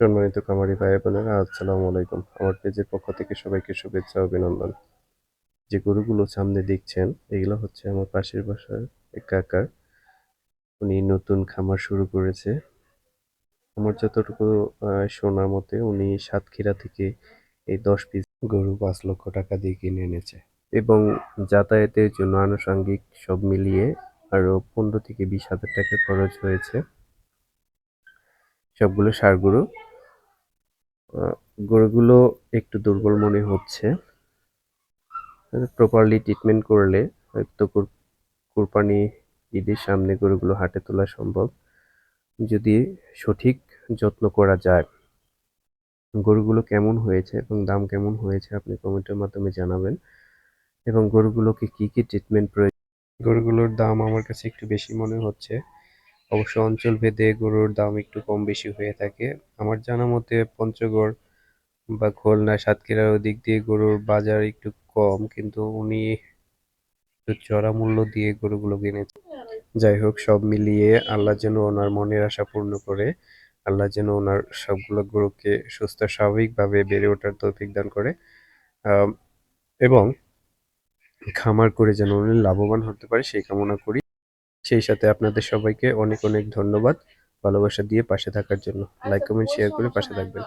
সম্মানিত খামারি ভাই বোনেরা, আসসালামু আলাইকুম। আমার পেজের পক্ষ থেকে সবাইকে শুভেচ্ছা ও অভিনন্দন। যে গরুগুলো সামনে দেখছেন, এগুলো হচ্ছে আমার পাশের বাসার এক কাকার। উনি নতুন খামার শুরু করেছে। আমার যতটুকু শোনা মতে উনি সাতক্ষীরা থেকে এই 10 পিস গরু 5 লক্ষ টাকা দিয়ে কিনে এনেছে এবং যাতায়াতের জন্য আনুষঙ্গিক সব মিলিয়ে আরো 15 থেকে 20 হাজার টাকা খরচ হয়েছে। সবগুলো ষাঁড় গরু। গরুগুলো একটু দুর্বল মনে হচ্ছে। প্রপারলি ট্রিটমেন্ট করলে হয়তো কোরবানি ঈদের সামনে গরুগুলো হাটে তোলা সম্ভব, যদি সঠিক যত্ন করা যায়। গরুগুলো কেমন হয়েছে এবং দাম কেমন হয়েছে আপনি কমেন্টের মাধ্যমে জানাবেন, এবং গরুগুলোকে কি কি ট্রিটমেন্ট প্রয়োজন। গরুগুলোর দাম আমার কাছে একটু বেশি মনে হচ্ছে। অবশ্য অঞ্চল ভেদে গরুর দাম একটু কম বেশি হয়ে থাকে। আমার জানা মতে পঞ্চগড় বা খুলনা সাতক্ষীরার ওদিক দিয়ে গরুর বাজার একটু কম, কিন্তু উনি একটু চড়া মূল্য দিয়ে গরুগুলো কিনেছে। যাই হোক, সব মিলিয়ে আল্লাহ যেন ওনার মনের আশা পূর্ণ করে, আল্লাহ যেন ওনার সবগুলো গরুকে সুস্থ স্বাভাবিকভাবে বেড়ে ওঠার তৌফিক দান করে, আম, এবং খামার করে যেন উনি লাভবান হতে পারে সেই কামনা করি। সেই সাথে আপনাদের সবাইকে অনেক অনেক ধন্যবাদ ভালোবাসা দিয়ে পাশে থাকার জন্য। লাইক কমেন্ট শেয়ার করে পাশে থাকবেন।